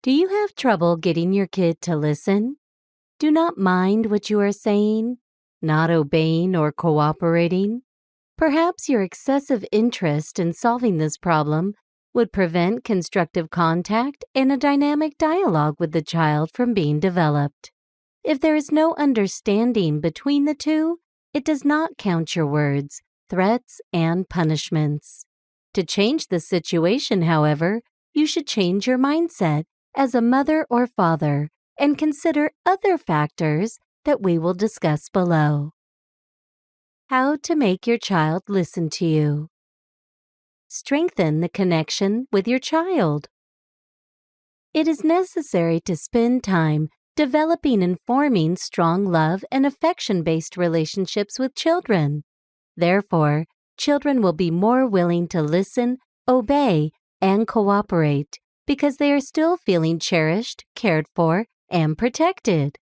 Do you have trouble getting your kid to listen? Do not mind what you are saying, not obeying or cooperating? Perhaps your excessive interest in solving this problem would prevent constructive contact and a dynamic dialogue with the child from being developed. If there is no understanding between the two, it does not count your words, threats, and punishments. To change the situation, however, you should change your mindset as a mother or father and consider other factors that we will discuss below. How to make your child listen to you. Strengthen the connection with your child. It is necessary to spend time developing and forming strong love and affection-based relationships with children. Therefore, children will be more willing to listen, obey, and cooperate because they are still feeling cherished, cared for, and protected.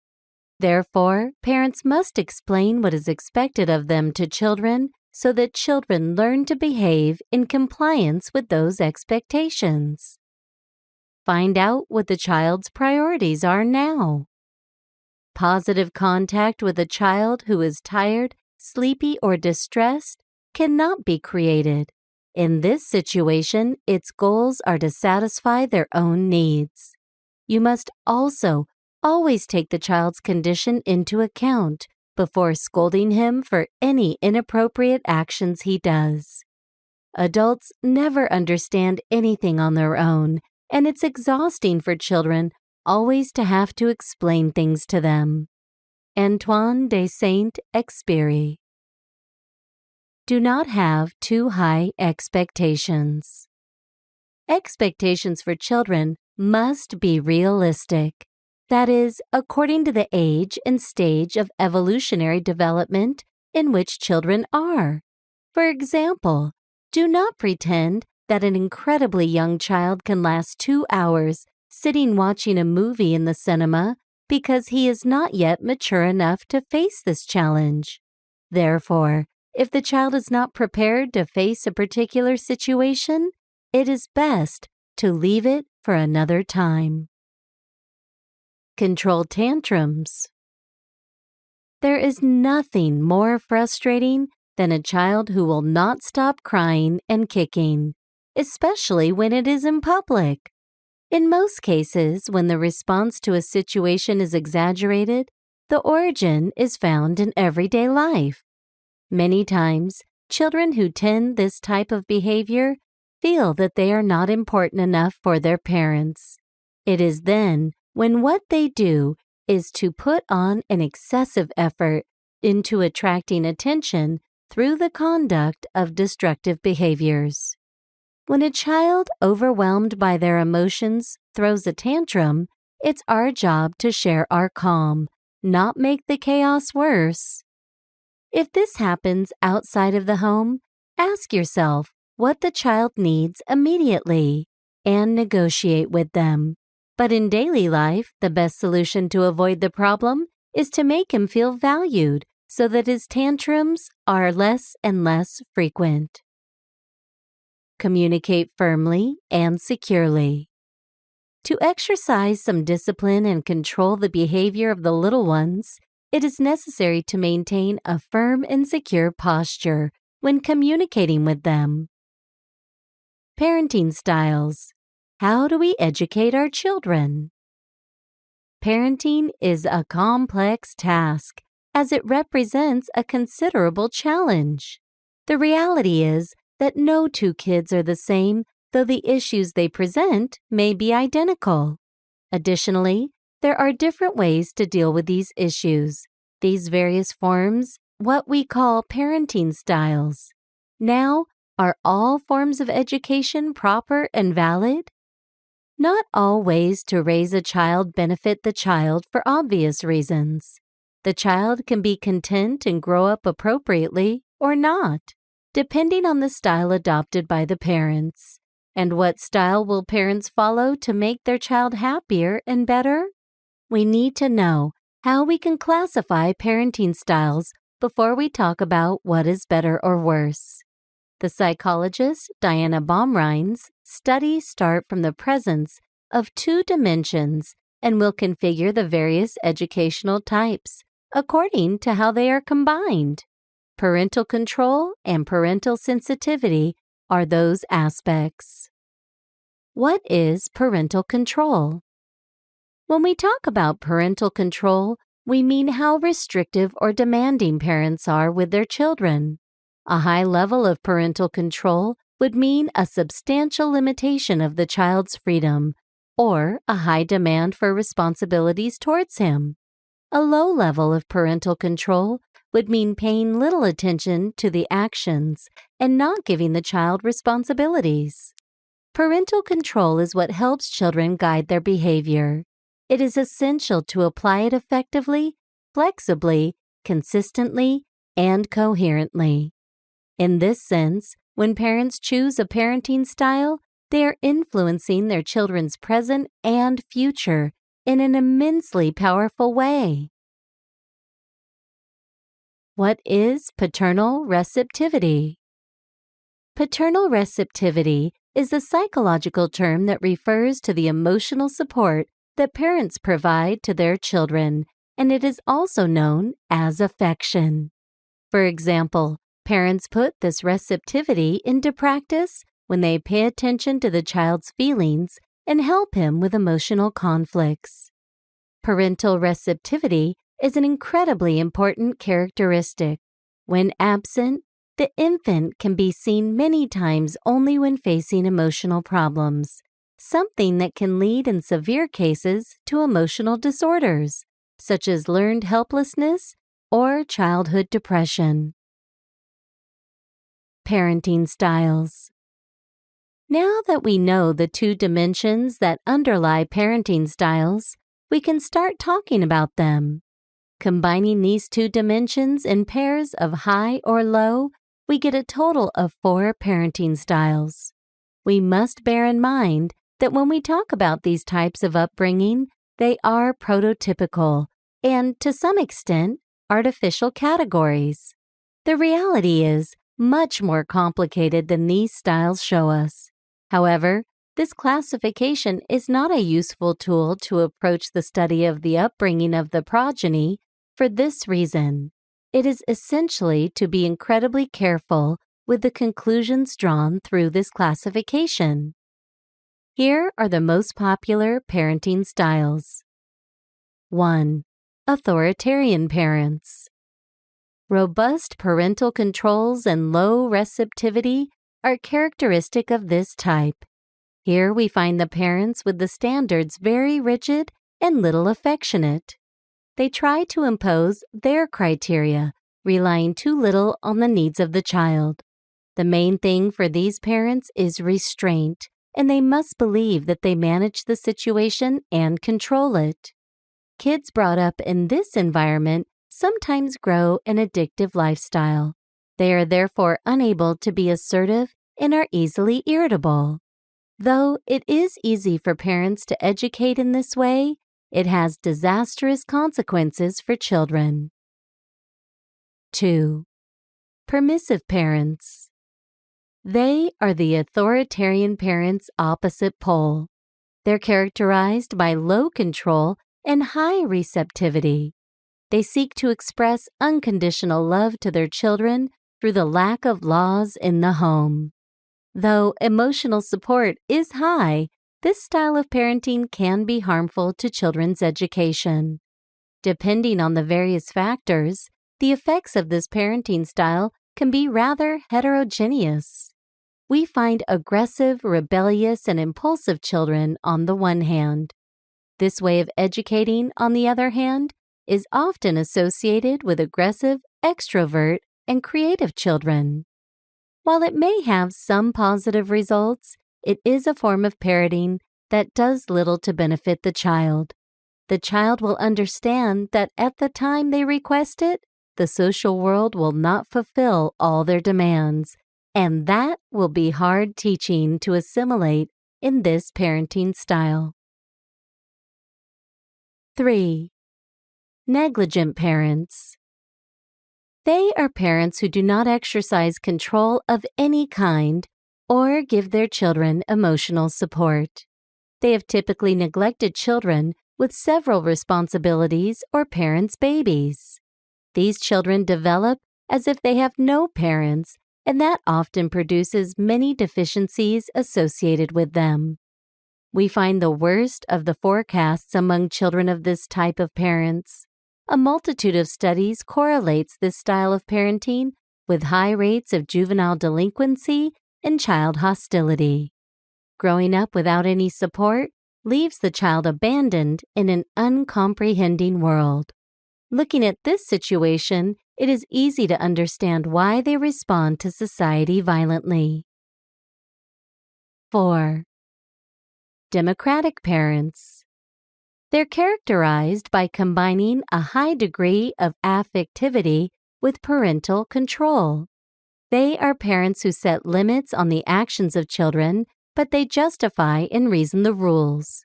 Therefore, parents must explain what is expected of them to children so that children learn to behave in compliance with those expectations. Find out what the child's priorities are now. Positive contact with a child who is tired, sleepy, or distressed cannot be created. In this situation, its goals are to satisfy their own needs. You must also always take the child's condition into account before scolding him for any inappropriate actions he does. Adults never understand anything on their own, and it's exhausting for children always to have to explain things to them. Antoine de Saint-Exupéry. Do not have too high expectations. Expectations for children must be realistic. That is, according to the age and stage of evolutionary development in which children are. For example, do not pretend that an incredibly young child can last 2 hours sitting watching a movie in the cinema because he is not yet mature enough to face this challenge. Therefore, if the child is not prepared to face a particular situation, it is best to leave it for another time. Control tantrums. There is nothing more frustrating than a child who will not stop crying and kicking, especially when it is in public. In most cases, when the response to a situation is exaggerated, the origin is found in everyday life. Many times, children who tend this type of behavior feel that they are not important enough for their parents. It is then when what they do is to put on an excessive effort into attracting attention through the conduct of destructive behaviors. When a child overwhelmed by their emotions throws a tantrum, it's our job to share our calm, not make the chaos worse. If this happens outside of the home, ask yourself what the child needs immediately and negotiate with them. But in daily life, the best solution to avoid the problem is to make him feel valued so that his tantrums are less and less frequent. Communicate firmly and securely. To exercise some discipline and control the behavior of the little ones, it is necessary to maintain a firm and secure posture when communicating with them. Parenting styles. How do we educate our children? Parenting is a complex task, as it represents a considerable challenge. The reality is that no two kids are the same, though the issues they present may be identical. Additionally, there are different ways to deal with these issues. These various forms, what we call parenting styles. Now, are all forms of education proper and valid? Not all ways to raise a child benefit the child for obvious reasons. The child can be content and grow up appropriately or not, depending on the style adopted by the parents. And what style will parents follow to make their child happier and better? We need to know how we can classify parenting styles before we talk about what is better or worse. The psychologist Diana Baumrein's studies start from the presence of 2 dimensions and will configure the various educational types according to how they are combined. Parental control and parental sensitivity are those aspects. What is parental control? When we talk about parental control, we mean how restrictive or demanding parents are with their children. A high level of parental control would mean a substantial limitation of the child's freedom or a high demand for responsibilities towards him. A low level of parental control would mean paying little attention to the actions and not giving the child responsibilities. Parental control is what helps children guide their behavior. It is essential to apply it effectively, flexibly, consistently, and coherently. In this sense, when parents choose a parenting style, they are influencing their children's present and future in an immensely powerful way. What is paternal receptivity? Paternal receptivity is a psychological term that refers to the emotional support that parents provide to their children, and it is also known as affection. For example, parents put this receptivity into practice when they pay attention to the child's feelings and help him with emotional conflicts. Parental receptivity is an incredibly important characteristic. When absent, the infant can be seen many times only when facing emotional problems, something that can lead in severe cases to emotional disorders, such as learned helplessness or childhood depression. Parenting styles. Now that we know the 2 dimensions that underlie parenting styles, we can start talking about them. Combining these 2 dimensions in pairs of high or low, we get a total of 4 parenting styles. We must bear in mind that when we talk about these types of upbringing, they are prototypical and, to some extent, artificial categories. The reality is much more complicated than these styles show us. However, this classification is not a useful tool to approach the study of the upbringing of the progeny for this reason. It is essentially to be incredibly careful with the conclusions drawn through this classification. Here are the most popular parenting styles. 1. Authoritarian parents. Robust parental controls and low receptivity are characteristic of this type. Here we find the parents with the standards very rigid and little affectionate. They try to impose their criteria, relying too little on the needs of the child. The main thing for these parents is restraint, and they must believe that they manage the situation and control it. Kids brought up in this environment sometimes grow an addictive lifestyle. They are therefore unable to be assertive and are easily irritable. Though it is easy for parents to educate in this way, it has disastrous consequences for children. 2. Permissive parents. They are the authoritarian parents' opposite pole. They're characterized by low control and high receptivity. They seek to express unconditional love to their children through the lack of laws in the home. Though emotional support is high, this style of parenting can be harmful to children's education. Depending on the various factors, the effects of this parenting style can be rather heterogeneous. We find aggressive, rebellious, and impulsive children on the one hand. This way of educating, on the other hand, is often associated with aggressive, extrovert, and creative children. While it may have some positive results, it is a form of parenting that does little to benefit the child. The child will understand that at the time they request it, the social world will not fulfill all their demands, and that will be hard teaching to assimilate in this parenting style. 3. Negligent parents. They are parents who do not exercise control of any kind or give their children emotional support. They have typically neglected children with several responsibilities or parents' babies. These children develop as if they have no parents, and that often produces many deficiencies associated with them. We find the worst of the forecasts among children of this type of parents. A multitude of studies correlates this style of parenting with high rates of juvenile delinquency and child hostility. Growing up without any support leaves the child abandoned in an uncomprehending world. Looking at this situation, it is easy to understand why they respond to society violently. 4. Democratic parents. They're characterized by combining a high degree of affectivity with parental control. They are parents who set limits on the actions of children, but they justify and reason the rules.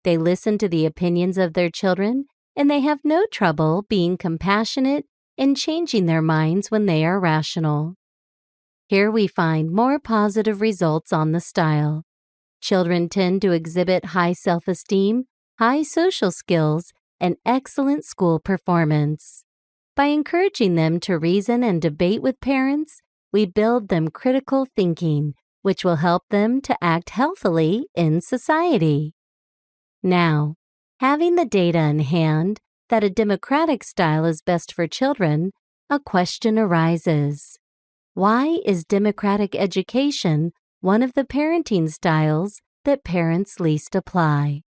They listen to the opinions of their children, and they have no trouble being compassionate and changing their minds when they are rational. Here we find more positive results on the style. Children tend to exhibit high self-esteem, high social skills, and excellent school performance. By encouraging them to reason and debate with parents, we build them critical thinking, which will help them to act healthily in society. Now, having the data in hand that a democratic style is best for children, a question arises. Why is democratic education one of the parenting styles that parents least apply?